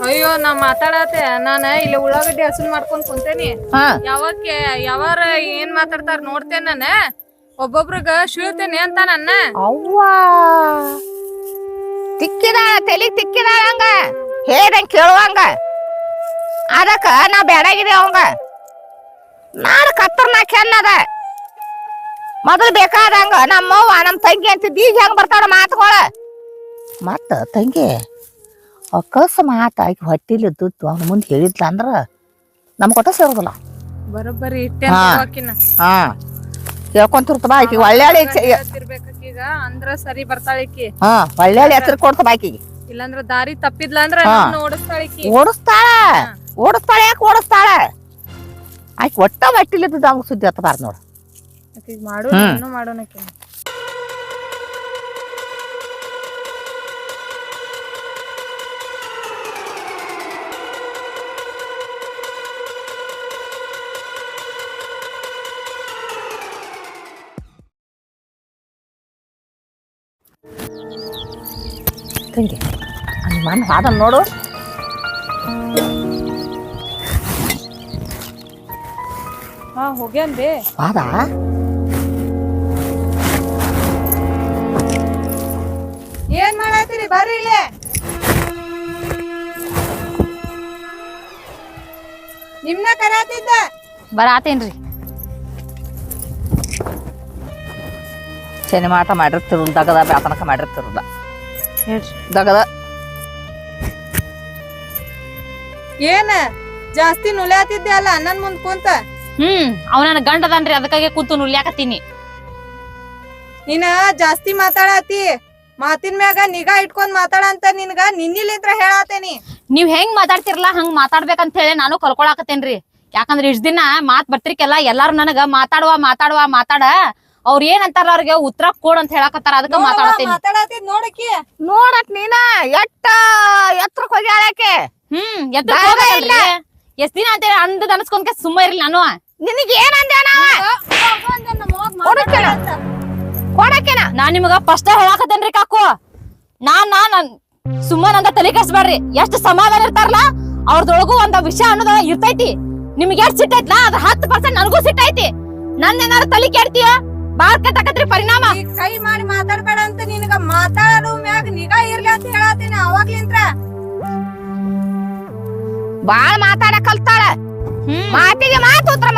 ಅಯ್ಯೋ ನಾ ಮಾತಾಡತ್ತೆ ನಾನ ಇಲ್ಲಿ ಉಳ್ಳಾಗಡ್ಡಿ ಹಸನ್ ಮಾಡ್ಕೊಂಡ್ ಕುಂತೇನಿ. ಯಾವಾರ ಏನ್ ಮಾತಾಡ್ತಾರ ನೋಡ್ತೇನೆ ನಾನ. ಒಬ್ಬೊಬ್ರಗ ಶೀಳ್ತೇನೆ ಅಂತ ನನ್ನ ಅವ್ವ ತಿಕ್ಕಿದಾಳ ತಲಿ ತಿಕ್ಕಿದಾಳ ಹಂಗ ಹೇಳ್ದಂಗ ಕೇಳುವಂಗ. ಅದಕ್ಕ ನಾ ಬೇಡಾಗಿದೆ ಅವಂಗ. ನಾನು ಕತ್ತರ್ನಾಕ ಅನ್ನದ ಮೊದಲು ಬೇಕಾದಂಗ ನಮ್ಮವ್ವ ನಮ್ಮ ತಂಗಿ ಅಂತಿದ್ದ ಈಗ ಹೆಂಗ್ ಬರ್ತಾಳ ಮಾತುಗಳ. ಮತ್ತ ತಂಗಿ ಅಕಸ್ಮಾತ್ ಆಕಿ ಹೊಟ್ಟಿಲಿದ್ದು ಅವನ ಮುಂದೆ ಹೇಳಿದ್ಲ ಅಂದ್ರ ನಮ್ ಕೊಟ್ಟ ಸೇರುದಿಲ್ಲ. ಬರೋಬ್ಬರಿ ಇಟ್ಟೆ ಹಾ ಕೇಳ್ಕೊಂತಿರ್ತದ ಆಕಿ ಒಳ್ಳೆ ಈಗ ಅಂದ್ರ ಸರಿ ಬರ್ತಾಳಿಕಿ. ಹಾ ಒಳ್ಳೆ ಹೆಸರು ಕೊಡ್ತದ ಆಕಿಗೆ. ಇಲ್ಲಾಂದ್ರ ದಾರಿ ತಪ್ಪಿದ್ಲ ಅಂದ್ರ ಓಡಿಸ್ತಾಳಿಕಿ. ಓಡಿಸ್ತಾಳ ಯಾಕೆ ಓಡಿಸ್ತಾಳ ಆಕಿ ಒಟ್ಟ ಹೊಟ್ಟಿಲಿದ್ದು ನಮ್ಗೆ ಸುದ್ದಿ ಹತ್ತಬಾರ್ದು ನೋಡು. ಮಾಡೋಣ ತಂಗಿ ಮನ್ ವಾದನ್ ನೋಡು. ಹಾ ಹೋಗ್ಯಾನ್ಬೇ ವಾದ. ಏನ್ ಮಾಡತ್ತೀರಿ ಬರ್ರಿ ಇಲ್ಲೇ. ನಿಮ್ನ ಕರಾತಿದ್ದ ಬರಾತೇನ್ರಿ. ಶನಿ ಮಾಟ ಮಾಡಿರ್ತಿರು ದಗದ ಬ್ಯಾತನಕ ಮಾಡಿರ್ತಿರುದ ದಗದ. ಏನ ಜಾಸ್ತಿ ನುಲ್ಯಾತಿದ್ದೆ ಅಲ್ಲ ನನ್ ಮುಂದ್ ಕುಂತ. ಅವನ ಗಂಡದನ್ರಿ ಅದಕ್ಕಾಗೆ ಕೂತು ನುಲ್ಯಾಕತ್ತೀನಿ. ನೀನ ಜಾಸ್ತಿ ಮಾತಾಡತಿ ಮಾತಿನ ಮ್ಯಾಗ ನಿಗಾ ಇಟ್ಕೊಂಡ್ ಮಾತಾಡ ಅಂತ ನಿನ್ಗ ನಿನ್ನಿಲಿಂತ್ರ ಹೇಳಾತೇನಿ. ನೀವ್ ಹೆಂಗ್ ಮಾತಾಡ್ತಿರಲ್ಲ ಹಂಗ್ ಮಾತಾಡ್ಬೇಕಂತ ಹೇಳಿ ನಾನು ಕಲ್ಕೊಳಕತ್ತೇನ್ರಿ. ಯಾಕಂದ್ರ ಇಷ್ಟ ದಿನ ಮಾತ್ ಬರ್ತಿರ್ಕೆಲ್ಲ ಎಲ್ಲಾರು ನನಗ ಮಾತಾಡ ಅವ್ರ ಏನ್ ಅಂತಾರ ಅವ್ರಿಗೆ ಉತ್ತರ ಕೊಡ್ ಅಂತ ಹೇಳಕತ್ತಾರ. ಅದಕ್ಕ ಮಾತಾಡತಿ ನೋಡಕಿ ನೋಡಕ್ ನೀನ ಎಟ್ಟ ಎತ್ರಕ್ ಹೋಗ್ಯಾಳಕ್ಕೆ. ಎಷ್ಟ್ ದಿನ ಅಂತ ಅಂದ್ ಅನ್ಸ್ಕೊಂಡ್ ಸುಮ್ಮ ಇರ್ಲಿ ನಾನು. ನಿನಗೆ ಏನ್ ಅಂದೆ ನಾನ್ ನಿಮಗ ಫಸ್ಟ್ ಹೇಳಾಕತ್ತೇನ್ರಿ ಕಾಕು. ನಾನ್ ಸುಮ್ಮನಂದ ತಲೆ ಕೆಡ್ಸ್ಬೇಡ್ರಿ. ಎಷ್ಟ್ ಸಮಾಧಾನ ಇರ್ತಾರಲ್ಲ ಅವ್ರದೊಳಗೂ ಒಂದ್ ವಿಷಯ ಅನ್ನೋದ ಇರ್ತೈತಿ. ನಿಮ್ಗೆ ಎಷ್ಟ್ ಸಿಟ್ಟೈತ್ಲಾ ಅದ್ರ 10% ನನಗೂ ಸಿಟ್ಟೈತಿ. ಏನಾರು ತಲೆ ಕೆಡ್ತೀಯ ಬಾಳ್ ಕೆಟ್ಟಕತ್ರಿ ಪರಿಣಾಮ. ಕೈ ಮಾಡಿ ಮಾತಾಡ್ಬೇಡ ಅಂತ ನಿನಗ ಮಾತಾಡೋ ಮ್ಯಾಗ ನಿಗಾ ಇರ್ಲಿ ಅಂತ ಹೇಳಾತೇನೆ ಅವಾಗ್ಲಿಂತ್ರ. ಬಾಳ್ ಮಾತಾಡ ಕಲ್ತಾಳ. ಮಾತಿಗೆ ಮಾತು ಉತ್ತರ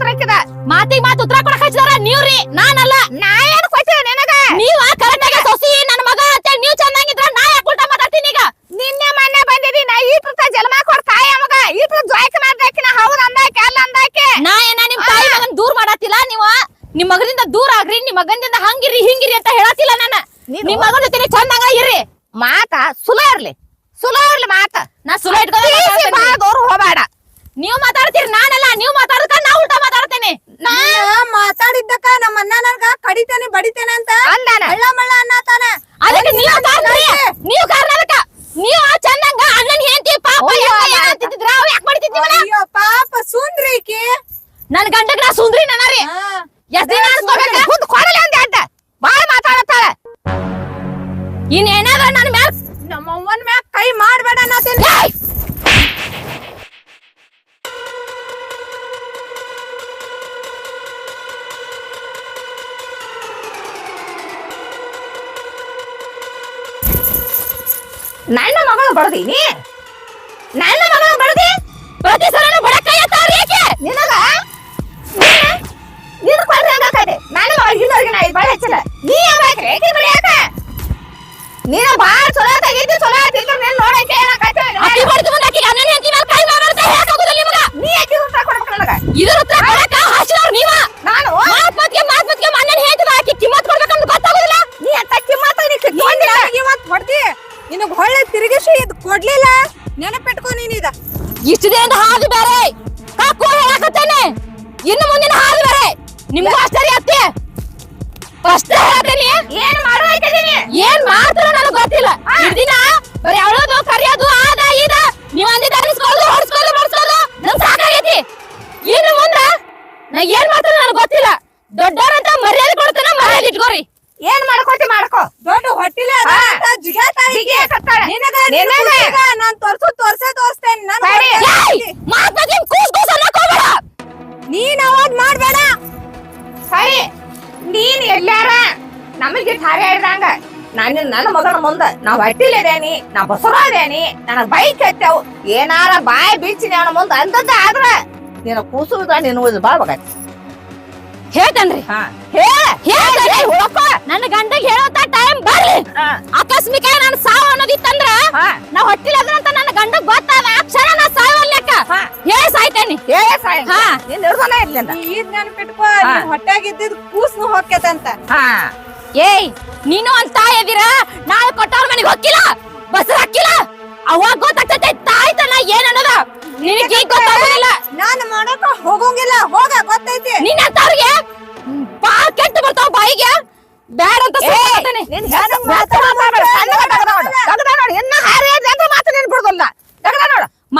ಹಾಕಿದ. ಮಾತಿಗೆ ಮಾತು ಉತ್ತರ ಕೊಡಕ್ ಹಚ್ಚಿದಾರ ನೀವ್ರಿ, ನಾನಲ್ಲ. ನಾ ಏನ್ ಕೊಟ್ಟಿದೆ ನಿನಗ? ನೀವ ಕರೆಕ್ಟಾಗಿ ಸೊಸಿ ನನ್ ಮಗ ಅಂತ ನೀವ್ ಚೆನ್ನಾಗಿದ್ರ ನಾ ಯಾಕೆ ಉಲ್ಟಾ ಮಾತಾಡ್ತೀನಿ ಈಗ? ನಿನ್ನೆ ಮೊನ್ನೆ ಬಂದಿದಿ ನಾ ಈಟ್ರ ಜನ್ಮ ಕೊಡ್ ತಾಯಿ ಮಗ ಈಟ್ರ ಜೋಯ್ಕ ಮಾಡ್ದಾಕಿನ ಹೌದ್ ಅಂದಾಕೆ ಅಲ್ಲ ಅಂದಾಕೆ. ನಾ ಏನ ನಿಮ್ ತಾಯಿ ಮಗನ್ ದೂರ ಮಾಡತ್ತಿಲ್ಲ. ನೀವ ನಿಮ್ ಮಗನಿಂದ ದೂರ ಆಗ್ರಿ, ನಿಮ್ ಮಗನಿಂದ ಹಂಗಿರಿ ಹಿಂಗಿರಿ ಅಂತ ಹೇಳತ್ತಿಲ್ಲ ನಾನು. ನಿಮ್ ಮಗನ ಜೊತೆ ಚಂದಂಗ ಇರ್ರಿ. ಮಾತ ಸುಲೋ ಇರ್ಲಿ ಮಾತ. ನಾ ಸುಲೋ ಇಟ್ಕೊಂಡು ಹೋಗ್ಬೇಡ. ನೀವ್ ಮಾತಾಡ್ತೀರಿ ನಾನಲ್ಲ. ನೀವ್ ಮಾತಾಡಕ ನಾ ಉಲ್ಟಾ ಮಾತಾಡ್ತೇನೆ. ನಾ ಮಾತಾಡಿದ್ದಕ್ಕ ನಮ್ಮ ಅಣ್ಣ ನನ್ಗ ಕಡಿತೇನೆ ಬಡಿತೇನೆ ಅಂತ ಅಂದಾನ ಮಳ್ಳ ಮಳ್ಳ ಅನ್ನತಾನ. ಅದಕ್ಕೆ ನೀವ್ ಕಾರಣ ಅದಕ್ಕ. ನೀವ್ ಚಂದಂಗ ಅಣ್ಣನ್ ಹೆಂಡತಿ ಪಾಪ ಅಂತಿದ್ರ ಅವ್ ಯಾಕೆ ಮಾಡ್ತಿದ್ದೀವಲ್ಲ? ಅಯ್ಯೋ ಪಾಪ ಸುಂದ್ರಿ ಈಕಿ. ನನ್ ಗಂಡಗ್ ನಾ ಸುಂದ್ರಿ ನನಾರಿ. ಎಷ್ಟ್ ದಿನ ಅನ್ಸ್ಕೊಬೇಕ? ಹುದ್ ಕೊಡಲಿ ಒಂದ್ ಅಡ್ಡ ಬಾಳ್ ಮಾತಾಡತ್ತಾಳ. ಇನ್ನೇನಾದ್ರ ನನ್ ಮ್ಯಾಲ ನಮ್ಮ ಅವ್ವನ್ ಮ್ಯಾಗ ಕೈ ಮಾಡ್ಬೇಡ ಅನ್ನತೇನಿ. ನನ್ನ ಮಗಳು ಬಡದೀನಿ. ನನ್ನ ಮಗಳು ಬಡದಿ ಪ್ರತಿ ಸಲ ಬಡಕ ನಿನಗ ನೀನು ಕೊಡ್ರಿ ಹಂಗಾಕೈತಿ. ನನ್ನ ಮಗಳು ಇನ್ನೊರ್ಗಿನ ಬಾಳ ಹೆಚ್ಚಲ್ಲ. ನೀ ಯಾಕೆ ಬೆಳೆಯಾಕ ನೀನ ಬಾಳ ಚಲೋ ತೆಗಿತಿ ಚಲೋ ತಿಳ್ಕೊಂಡು ನೀನ್ ನೋಡಕ್ಕೆ ಏನಾಕೈತಿ. ಅಕ್ಕಿ ಬಡ್ದು ಬಂದ ಅಕ್ಕಿ ಅಣ್ಣನ ಹೆಂಡತಿ ಮೇಲೆ ಕೈ ಮಾಡ್ತಾ ಹೇಳಕಾಗುದಿಲ್ಲ ನಿಮಗ. ನೀ ಯಾಕೆ ಉತ್ತರ ಕೊಡ್ಬೇಕು ನನಗ? ಇದ್ರ ಉತ್ತರ ಕೊಡಕ ಹಾಸಿದವ್ರು ನೀವ. ನಾನು ಮಾತ್ಮತ್ಗೆ ಅಣ್ಣನ ಹೆಂಡತಿ ಹಾಕಿ ಕಿಮ್ಮತ್ ಕೊಡ್ಬೇಕಂತ ಗೊತ್ತಾಗುದಿಲ್ಲ. ನೀ ಅಂತ ಕಿಮ್ಮತ್ತ ನೀ ಇವತ್ತು ಹೊಡ್ದಿ ನಿನಗ್ ಹೊಳ್ಳೆ ತಿರುಗಿಸಿ ಇದು ಕೊಡ್ಲಿಲ್ಲ. ನೆನಪಿಟ್ಕೊ ನೀನಿದ. ಇಷ್ಟು ದಿನದ ಹಾದಿ ಬೇರೆ ಕಾಕು ಹೇಳಕತ್ತೇನೆ. ಇನ್ನು ಮುಂದಿನ ಹಾದಿ ಬೇರೆ. ನಿಮ್ಗೂ ಆಶ್ಚರ್ಯ ಆಗ್ತಿ. ಫಸ್ಟ್ ಹೇಳ್ತೇನೆ ಏನ್ ಮಾಡುವೈತಿದೀನಿ ಏನ್ ಮಾಡ್ತಾರ ನನಗ್ ಗೊತ್ತಿಲ್ಲ. ದಿನ ಬರೀ ಅಳೋದು ಕರಿಯೋದು ಆದ ಇದ ನೀವ್ ಅಂದಿದ್ದ ಅನಿಸ್ಕೊಳ್ಳೋದು ಹೊಡ್ಸ್ಕೊಳ್ಳೋದು ಬಡ್ಸೋದು ನನ್ ಸಾಕಾಗೈತಿ. ಇನ್ನು ಮುಂದ ನಾ ಏನ್ ಮಾಡ್ತಾರ ನನಗ್ ಗೊತ್ತಿಲ್ಲ. ದೊಡ್ಡವ್ರಂತ ಮರ್ಯಾದೆ ಕೊಡ್ತಾನ ಮರ್ಯಾದೆ ಇಟ್ಕೋರಿ. ಏನ್ ಮಾಡ್ಕೋತಿ ಮಾಡ್ಕೋ. ದೊಡ್ಡ ಹೊಟ್ಟಿಲೆ ಜಿಗಾತಾಳ. ನಿನಗ ನಾನ್ ತೋರ್ಸ್ತೇನೆ ನೀನ್ ಅವಾಜ್ ಮಾಡ್ಬೇಡ. ಸರಿ ನೀನ್ ಎಲ್ಲಾರ ನಮಗೆ ಹಾರೆ ಹೇಳ್ದಂಗ ನನ್ನ ಮಗನ ಮುಂದ ನಾವ್ ಹೊಟ್ಟಿಲೇದೇನಿ ನಾ ಬಸರಾದೇನಿ ನನಗ್ ಬೈಕ್ ಹತ್ತವು ಏನಾರ ಬಾಯಿ ಬೀಚಿನಿ ಅವನ ಮುಂದ ಅಂತದ್ದ ಆದ್ರ ನೀನ ಕೂಸುದ ನೀನು ಬಾಳ್ಬೇಕಾಯ್ತು. ಹೇಳ್ತೇನ್ರಿ ನನ್ನ ಗಂಡಗ್ ಹೇಳೋತ ಟೈಮ್ ಬರ್ಲಿ. ಆಕಸ್ಮಿಕ ನನ್ ಸಾವು ಅನ್ನೋದಿತ್ತಂದ್ರ ನಾ ಹೊಟ್ಟಿಲದ್ರ ಅಂತ ನನ್ನ ಗಂಡಗ್ ಗೊತ್ತಾದ ಆ ಕ್ಷಣ ನಾ ಸಾಯವಲ್ಲೆಕ್ಕ ಹೇಳಿ ಸಾಯ್ತೇನಿ. ನೀನ್ ಹಿಡ್ದೋನ ಇರ್ಲಿಲ್ಲ ಈಗ ನೆನ್ಪಿಟ್ಕೋ ಹೊಟ್ಟಾಗಿದ್ದಿದ್ ಕೂಸ್ನು ಹೋಗ್ಯದಂತ. ಏಯ್ ನೀನು ಅಂತ ತಾಯಿದಿರ ನಾಳೆ ಕೊಟ್ಟವ್ರ ಮನೆಗೆ ಹೋಗಿಲ್ಲ ಬಸ್ ಹಾಕಿಲ್ಲ ಅವಾಗ ಗೊತ್ತಾಗ್ತೈತೆ ತಾಯ್ತನ ಏನ್ ಅನ್ನೋದ ನಿನಗೆ ಈಗ ಗೊತ್ತಾಗೋದಿಲ್ಲ. ನಾನ್ ಮಾಡಕ ಹೋಗಂಗಿಲ್ಲ ಹೋಗ ಗೊತ್ತೈತಿ. ನಿನ್ನ ಅಂತವ್ರಿಗೆ ಬಾ ಕೆಟ್ಟ ಬರ್ತಾವ ಬಾಯಿಗೆ ಬ್ಯಾಡ ಅಂತ ಹೇಳ್ತೇನೆ.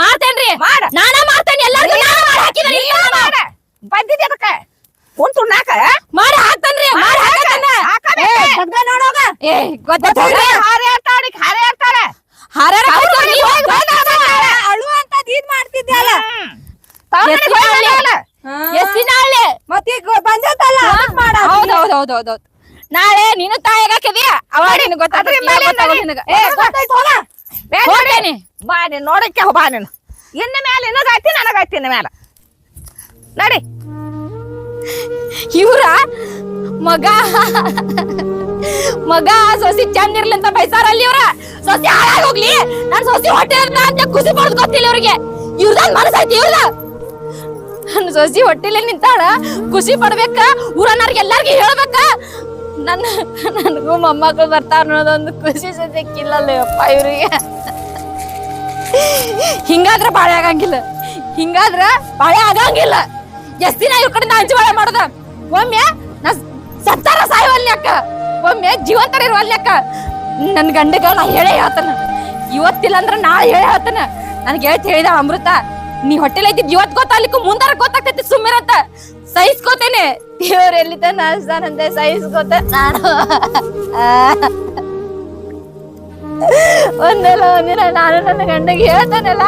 ಮಾಡ್ತೇನ್ರಿ ನಾನ ಮಾಡ್ತೇನೆ ಎಲ್ಲಾರ್ಗೂ ಬಂದಿದ್ದೆ ಅದಕ್ಕೆ ಕುಂತು ನಾಕ ಮಾಡಿ ಹಾಕ್ತೇನ್ರಿ ಮಾಡಿ ಏ ಗೊತ್ತಾಗ್ತದೆ ಅಳು ಅಂತ ಇದ್ ಮಾಡ್ತಿದ್ದೆ ಅಲ್ಲ ಮತ್ತೀಗ ಬಂದತ್ತಲ್ಲ ಹೌದೌದೌದೌದು ನಾಳೆ ನೀನು ತಾಯಿಗೆ ಹಾಕಿದ್ಯಾ ಅವಾಗ ನಿನಗೆ ಗೊತ್ತಾಗ್ತದೆ. ಬಾ ನೀನ್ ನೋಡಕ್ಕೆ ಬಾ ನೀನು ಇನ್ನ ಮೇಲೆ ನಿನಗಾಯ್ತಿ ನನಗಾಯ್ತಿ ಇನ್ನ ಮೇಲೆ ನಡಿ. ಇವ್ರ ಮಗ ಮಗ ಸೊಸಿ ಚಂದ ಇರ್ಲಿ ಅಂತ ಬೈಸಾರಲ್ಲಿ ಇವ್ರ ಸೊಸಿ ಹಾಳಾಗಿ ಹೋಗ್ಲಿ ನನ್ ಸೊಸಿ ಹೊಟ್ಟೆ ಅಂತ ಖುಷಿ ಪಡೋದ್ ಗೊತ್ತಿಲ್ಲ ಇವ್ರಿಗೆ. ಇವ್ರದ ಮನಸ್ಸಾಯ್ತಿ ಇವ್ರದ ನನ್ ಸೊಸಿ ಹೊಟ್ಟೆಲೆ ನಿಂತಾಳ ಖುಷಿ ಪಡ್ಬೇಕ ಊರನ್ನವ್ರಿಗೆ ಎಲ್ಲಾರ್ಗಿ ಹೇಳ್ಬೇಕ. ನನ್ಗೂ ಮೊಮ್ಮಕ್ಕಳು ಬರ್ತಾರ ಅನ್ನೋದೊಂದು ಖುಷಿ ಸಿಕ್ಕಿಲ್ಲಲ್ಲ ಅಪ್ಪ ಇವ್ರಿಗೆ. ಹಿಂಗಾದ್ರ ಬಾಳೆ ಆಗಂಗಿಲ್ಲ ಹಿಂಗಾದ್ರ ಬಾಳೆ ಆಗಂಗಿಲ್ಲ. ಎಷ್ಟ್ ದಿನ ಇವ್ರ ಕಡೆ ಹಂಚಿ ಬಾಳೆ ಮಾಡೋದ ಒಮ್ಮೆ ನಾ ಸತ್ತಾರ ಸಾಯವಲ್ಯಾಕ ಒಮ್ಮೆ ಜೀವಂತರ ಇರುವಲ್ಯಾಕ. ನನ್ ಗಂಡಗ ನಾ ಹೇಳೇ ಹೇಳ್ತಾನ ಇವತ್ತಿಲ್ಲ ಅಂದ್ರ ನಾಳೆ ಹೇಳೇ ಹೇಳ್ತಾನ. ನನ್ಗೆ ಹೇಳ್ತಿ ಹೇಳಿದ ಅಮೃತ ನೀ ಹೊಟ್ಟೆಲ ಇದ್ದಿದ್ ಇವತ್ ಗೊತ್ತಾಗ್ಲಿಕ್ಕೂ ಮುಂದಾರ ಗೊತ್ತಾಗ್ತೈತಿ ಸುಮ್ಮಿರತ್ತ ಸಹಿಸ್ಕೋತೇನೆ. ದೇವ್ರ ಎಲ್ಲಿತ ನಾಸ್ತಾನಂತೆ ಸಹಿಸ್ಕೋತ ನಾನು ಒಂದಲ್ಲ ಒಂದಿನ ನಾನು ನನ್ನ ಗಂಡಗೆ ಹೇಳ್ತಾನಲ್ಲ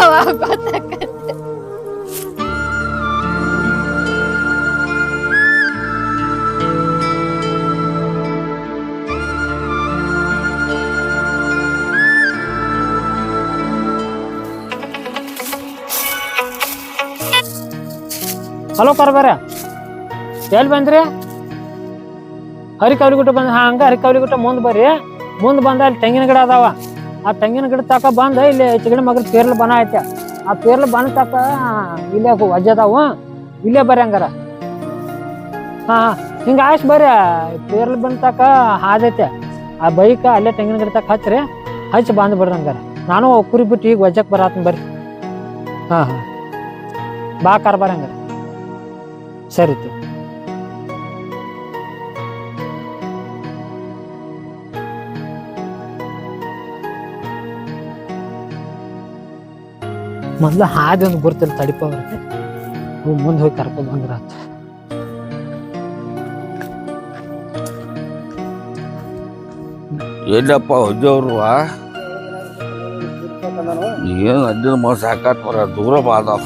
ಅವಾಗ ಗೊತ್ತಾಗ್ತೈತಿ. ಹಲೋ ಕಾರ್ಬಾರ ಎಲ್ಲಿ ಬಂದ್ರಿ? ಹರಿಕಾವಲಿಗುಟ್ಟ ಬಂದ ಹಂಗ ಹರಿಕಾವಲಿಗುಟ್ಟ ಮುಂದ್ ಬರ್ರಿ. ಮುಂದ್ ಬಂದ ಅಲ್ಲಿ ತೆಂಗಿನ ಗಿಡ ಅದಾವ. ಆ ತೆಂಗಿನ ಗಿಡ ತಕ ಬಂದ ಇಲ್ಲಿ ಚಿಗಡಿ ಮಗಲ್ ಪೇರ್ಲು ಬನ ಐತೆ. ಆ ಪೇರ್ಲು ಬನ ತಕ ಇಲ್ಲೇ ವಜ್ಜೆ ಅದಾವು ಇಲ್ಲೇ ಬರ್ರಿ ಹಂಗಾರ. ಹಾ ಹಿಂಗ ಆಯ್ಸ್ ಬರ್ರಿ ಪೇರ್ಲು ಬನ ತಕ ಹಾದೈತೆ ಆ ಬೈಕ್ ಅಲ್ಲೇ ತೆಂಗಿನ ಗಿಡ ತಕ ಹಚ್ಚ್ರಿ ಹಚ್ಚಿ ಬಂದ್ ಬಿಡ್ರಿ ಹಂಗಾರ. ನಾನು ಕುರಿ ಬಿಟ್ಟು ಈಗ ವಜ್ಜಕ್ ಬರತ್ತನ್ ಬರ್ರಿ. ಹಾ ಹಾ ಬಾ ಕಾರ್ಬಾರ ಹಂಗಾರ ಸರಿ. ಮೊದ್ಲ ಹಾದಿ ಒಂದು ಬರ್ತಿಲ್ಲ ತಡಿಪ ಬರುತ್ತೆ ಮುಂದೆ ಹೋಗಿ ಕರ್ಕೊಂಡ್ ಬಂದ್ರ ಆತ. ಎಲ್ಲಪ್ಪ ಹೊಜ್ಜವ್ರು ಏನು ಅಜ್ಜನ ಮನಸ್ಸು ಸಾಕಾತ್ ಬರ ದೂರ ಬಾದಾವ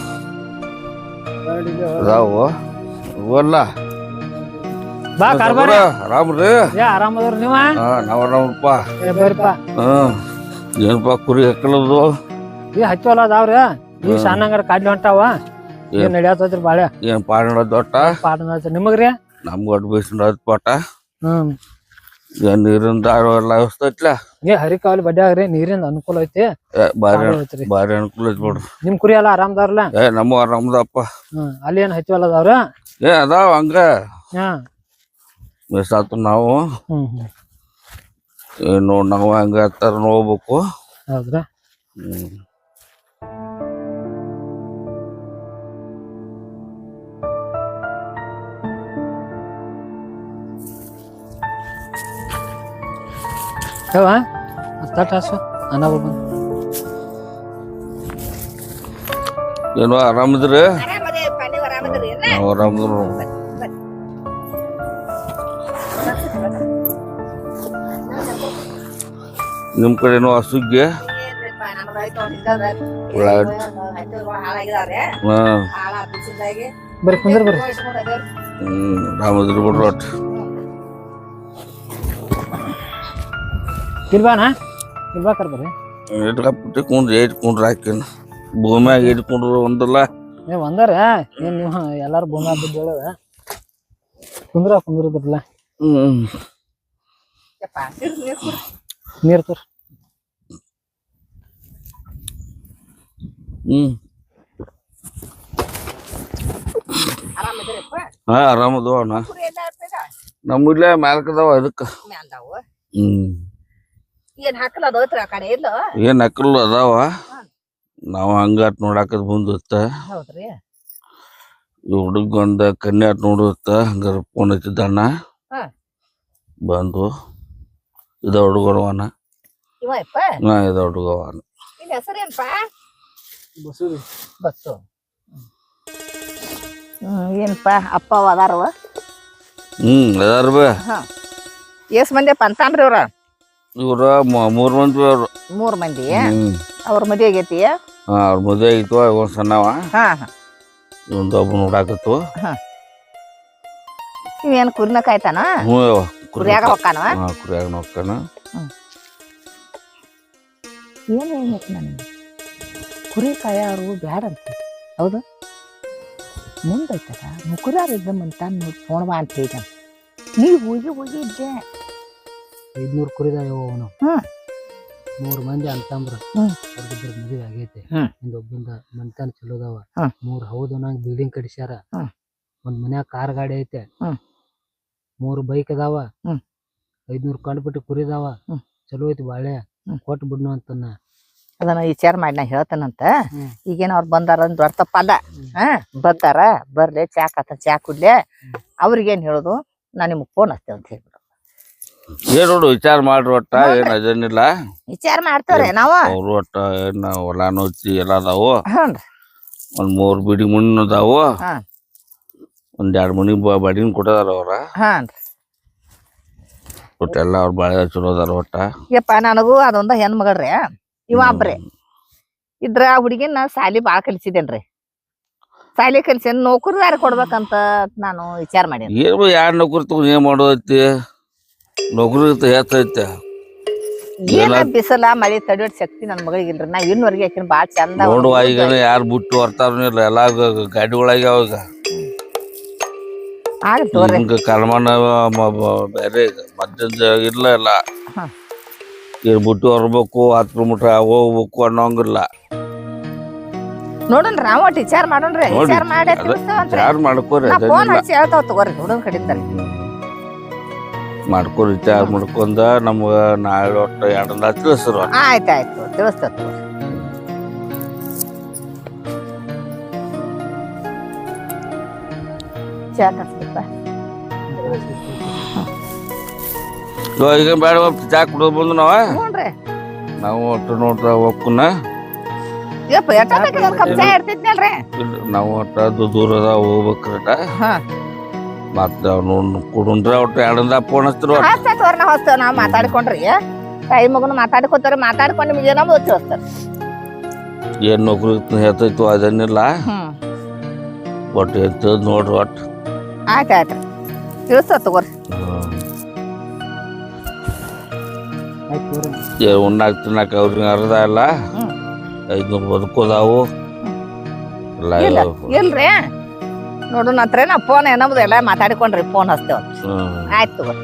ಅದಾವು ಅಲ್ಲ ಬಾ ಕಾರ್ಬಾರ ಆರಾಮ್ರಿ? ಆರಾಮದವ್ರ ನೀವ? ನಾವ್ ಆರಾಮಪ್ಪ. ಬರ್ರಿಪ್ಪ. ಏನಪ್ಪ ಕುರಿ ಹಾಕಲದು ಈ ಹಚ್ಚೋಲ್ಲ ಅದಾವ್ರ ಈ ಸಣ್ಣಂಗಾರ ಕಾಡ್ಲಿ ಹೊಂಟಾವ ಏನ್ ನಡಿಯತ್ತೈತ್ರಿ ಬಾಳೆ ಏನ್ ಪಾಡ ದೊಡ್ಡ ಪಾಡ ನಿಮಗ್ರಿ? ನಮ್ಗ ಒಟ್ಟು ಬೇಯಿಸ ಪಾಠ ಹ್ಮ್ ಏನ್ ನೀರಿನ ಎಲ್ಲ ವ್ಯವಸ್ಥೆ ಐತ್ಲ? ಏ ಹರಿಕಾವಲಿ ಬಡ್ಡಿ ಆಗ್ರಿ ನೀರಿಂದ ಅನುಕೂಲ ಐತಿ ಬಾರಿ ಅನುಕೂಲ ಐತಿ ನೋಡ್ರಿ. ನಿಮ್ ಕುರಿ ಎಲ್ಲ ಆರಾಮದಾವ್ರಲ್ಲ? ನಮ್ಮ ಆರಾಮದಪ್ಪ. ಅಲ್ಲಿ ಏನ್ ಹಚ್ಚೋಲ್ಲ ಅದಾವ್ರ? ಅದಾವ ಹಂಗ ಮಿಸಾತು ನಾವು ಏನು ನಾವು ಹಂಗ ಹತ್ತಾರ ನೋಡ್ಬೇಕು. ಹೌದ್ರಾ? ತಟಾಸು ಅನ್ನ ಬಂದು ಏನೋ ಆರಾಮದ್ರಿ? ನಾವು ಆರಾಮದ್ರು. ನಿಮ್ ಕಡೆನೋ ಹಸುಗ್ಗೆ ಉಳ್ಳಾಗಡ್ಡಿ ಬರ್ರಿ ಕುಂದ್ರ ಬರ್ರಿ ರಾಮದ್ರ ಬಿಡ್ರಿ ಒಟ್ಟು ಇಲ್ವಾನ ಇಲ್ವಾ ಕರ್ದ್ರಿ ಇಟ್ಕಪ್ಪಿಟ್ಟು ಕುಂಡ್ರಿ ಕುಂಡ್ರಿ ಹಾಕಿನ ಭೂಮಿಯಾಗ ಇಟ್ಕೊಂಡ್ರು ಒಂದಲ್ಲ ಏ ಒಂದಾರ ಏನ್ ನೀವು ಎಲ್ಲಾರು ಭೂಮಿ ಹಬ್ಬದ ಹೇಳದ ಕುಂದ್ರದ್ರಲ್ಲ ನೀರ್ ತೋರ್ ಹಾ ಆರಾಮದವ ಅಣ್ಣ ನಮ್ಮ ಇಲ್ಲೇ ಮ್ಯಾಲ್ಕದಾವ ಅದಕ್ಕ ಏನ್ ಹಾಕಲ್ಲ ಅದೋತ್ರ ಆ ಕಡೆ ಇಲ್ಲ ಏನ್ ಹಾಕಲ್ಲ ಅದಾವ ನಾವ್ ಹಂಗಾಟ್ ನೋಡಾಕದ್ ಬಂದಿತ್ತ ಹೌದ್ರಿ ಈ ಹುಡುಗ ಒಂದ ಕನ್ಯಾಟ್ ನೋಡುತ್ತ ಹಂಗಾರ ಫೋನ್ ಹಚ್ಚಿದ್ದಣ್ಣ ಬಂದು ಇದ ಹುಡುಗರವನ ಇವಪ್ಪ ಹಾ ಇದ ಹುಡುಗವನ ನಿನ್ ಹೆಸರೇನ್ಪ ಬಸ್ಸು ಏನಪ್ಪ ಅಪ್ಪ ಅದಾರವ ಅದಾರ ಬೇ ಎಷ್ಟ್ ಮಂದಿ ಅಂತಂದ್ರಿ ಇವ್ರ ಇವ್ರ 3 ಮಂದಿ ಅವ್ರು 3 ಮಂದಿ ಅವ್ರ ಮದ್ವೆ ಆಗೈತಿ ಅವ್ರ ಮದ್ವೆ ಆಗಿತ್ತು ಒಂದ್ ಸಣ್ಣವ ಹಾ ಇವಂದ ಒಬ್ಬ ನೋಡಾಕತ್ತು ಇವೇನ್ ಕುರಿನ ಕಾಯ್ತಾನ ಕುರಿಯಾಗ ಹೊಕ್ಕಾನವ ಕುರಿಯಾಗ ನೋಡ್ತಾನ ಏನೇನೈತಿ ನನಗೆ ಕುರಿ ಕಾಯೋರು ಬ್ಯಾಡ ಅಂತ ಹೌದು ಮುಂದೈತದ ಮುಕುರಾರ ಇದ್ದಮ್ಮಂತ ನೋಡಿ ಫೋನ್ ಬಾ ಅಂತ ಹೇಳಿದ ನೀ ಹೋಗಿದ್ದೆ 500 ಕುರಿದಾವ ಅವನು 3 ಮಂದಿ ಅಂತಂಬ್ರ ಅವ್ರದಿಬ್ಬರ ಮದುವೆ ಆಗೈತೆ ಒಬ್ಬಂದ ಮಂತಾನ ಚಲೋದವ 3 ಹೌದು ನಂಗೆ ಬಿಲ್ಡಿಂಗ್ ಕಡಿಸ್ಯಾರ ಒಂದ್ ಮನ್ಯಾಗ ಕಾರ್ ಗಾಡಿ ಐತೆ 3 ಬೈಕ್ ಅದಾವ 500 ಕಂಡ್ಬಿಟ್ಟು ಕುರಿದಾವ ಚಲೋ ಐತಿ ಬಾಳೆ ಕೊಟ್ಟು ಬಿಡ್ನು ಅಂತನ್ನ ಅದನ್ನ ವಿಚಾರ ಮಾಡಿ ನಾ ಹೇಳ್ತಾನಂತ ಈಗೇನ ಅವ್ರು ಬಂದಾರ ದೊಡ್ಡ ತಪ್ಪಲ್ಲ ಬರ್ತಾರ ಬರ್ಲಿ ಚಾ ಕುಡ್ಲೆ ಅವ್ರಿಗೇನ್ ಹೇಳುದು ನಾ ನಿಮ್ಗೆ ಫೋನ್ ಹಚ್ತೇವೆ ಅಂತ ಹೇಳ್ಬಿಡು ಏನ್ ನೋಡು ವಿಚಾರ ಮಾಡ್ರಿ ಒಟ್ಟ ಏನ್ ಅದೇನಿಲ್ಲ ವಿಚಾರ ಮಾಡ್ತೇವ್ರಿ ನಾವು ಅವ್ರು ಒಟ್ಟ ಏನ್ ಹೊಲ ನೋಚಿ ಎಲ್ಲ ಅದಾವು ಹ್ಞೂ ಒಂದ್ 3 ಬಿಡಿ ಮಣ್ಣು ಅದಾವು ಒಂದ್ 2 ಮನಿ ಬಾಡಿನ ಕೊಟ್ಟದಾರ ಅವ್ರ ಒಟ್ಟ ಎಲ್ಲ ಅವ್ರ ಬಾಳೆ ಚಲೋ ಅದಾರ ಒಟ್ಟ ಯಪ್ಪ ನನಗೂ ಅದೊಂದ ಹೆಣ್ಮಗಳ್ರಿ ಇವ ಒಬ್ರಿ ಇದ್ರ ಆ ಹುಡುಗಿನ ಸಾಲಿ ಬಾಳ ಕಲಿಸಿದೇನ್ರಿ ಸಾಲಿ ಕಲಿಸಿ ನೌಕರಿದಾರ ಕೊಡ್ಬೇಕಂತ ನಾನು ವಿಚಾರ ಮಾಡೀನಿ ಏನ್ ಯಾರ್ ನೌಕರಿ ತಗೊಂಡ್ ಏನ್ ಮಾಡೋದೈತಿ ನೌಕರಿ ಹೆಚ್ಚೈತೆ ಏನ ಬಿಸಲ ಮಳಿ ತಡಿಯೋದ್ ಶಕ್ತಿ ನನ್ ಮಗಳಿಗಿಲ್ರಿ ನಾವ್ ಇನ್ನವರೆಗೆ ಯಾಕಿನ ಬಾಳ ಚಂದ ನೋಡುವ ಈಗ ಯಾರು ಬಿಟ್ಟು ಬರ್ತಾರನಿಲ್ಲ ಎಲ್ಲಾ ಗಾಡಿಗಳಾಗ ಅವಾಗ ಕಲ್ಮಾನ ಬೇರೆ ಮಧ್ಯಾಹ್ನ ಇಲ್ಲ ಎಲ್ಲ ಈಗ ಬಿಟ್ಟು ಹೊರ್ಬೇಕು 10 ಕಿಲೋಮೀಟರ್ ಹೋಗ್ಬೇಕು ಅನ್ನೋಂಗಿಲ್ಲ ನೋಡೋಣ್ರಿ ನಾವ್ ಒಟ್ಟು ವಿಚಾರ ಮಾಡೋಣ್ರಿ ವಿಚಾರ ಮಾಡಿ ಯಾರು ಮಾಡ್ಕೋರಿ ಫೋನ್ ಹಚ್ಚಿ ಹೇಳ್ತಾವ ತಗೋರಿ ಹುಡುಗನ್ ಕಡಿತಾರೆ ಮಾಡ್ಕೋರಿ ವಿಚಾರ ಮಾಡ್ಕೊಂಡ ನಮ್ಗ ನಾಳೆ ಒಟ್ಟು 2 ತಿಳಿಸ್ರು ಆಯ್ತಾಯ್ತು ತಿಳಿಸ್ತೇವೆ ಚಾ ಕಸ್ಬಿಟ್ಟ ಈಗ ಬೇಡ ಚಾ ಕುಡಿದ್ ಬಂದು ನೋಡ್ರಿ ನಾವು ಒಟ್ಟು ನೋಡ್ತಾ ಹೋಗ್ಕುನ ಯಪ್ಪ ಎಷ್ಟೊತ್ತಿಗೆ ಕಪ್ ಚಾ ಇರ್ತಿದ್ನಲ್ರಿ ನಾವು ಒಟ್ಟು ದೂರ ಅದ ಹೋಗ್ಬೇಕ್ರಟ ಮತ್ತ ಅವ್ನು ಕುಡುಂಡ್ರ ಒಟ್ಟು 2 ಫೋನ್ ಹಚ್ಚಿರು ಹಚ್ತವ್ರ ಹೊಸ್ತೇವ್ ನಾವ್ ಮಾತಾಡ್ಕೊಂಡ್ರಿ ತಾಯಿ ಮಗನು ಮಾತಾಡ್ಕೊತಾರ ಮಾತಾಡ್ಕೊಂಡು ನಿಮ್ಗೆ ಏನೋ ತಿಳಿಸ್ತಾರ ಏನ್ ನೌಕರಿ ಹೇಳ್ತೈತು ಅದನ್ನಿಲ್ಲ ಒಟ್ಟು ಎತ್ತದ್ ನೋಡ್ರಿ ಒಟ್ಟು ಆಯ್ತಾಯ್ತು ತಿಳಿಸ್ತಾರ ತಗೋರಿ ಉಣ್ಣಾಕ್ ತಿನ್ನಾಕ ಅವ್ರಿಗೆ ಅರ್ಧ ಇಲ್ಲ 500 ಬದುಕೋದಾವು ಇಲ್ರಿ ನೋಡು ನಂತರ ನಾ ಫೋನ್ ಏನಂಬುದು ಎಲ್ಲ ಮಾತಾಡಿಕೊಂಡ್ರಿ ಫೋನ್ ಹಚ್ತೇವ ಆಯ್ತು ತಗೋರಿ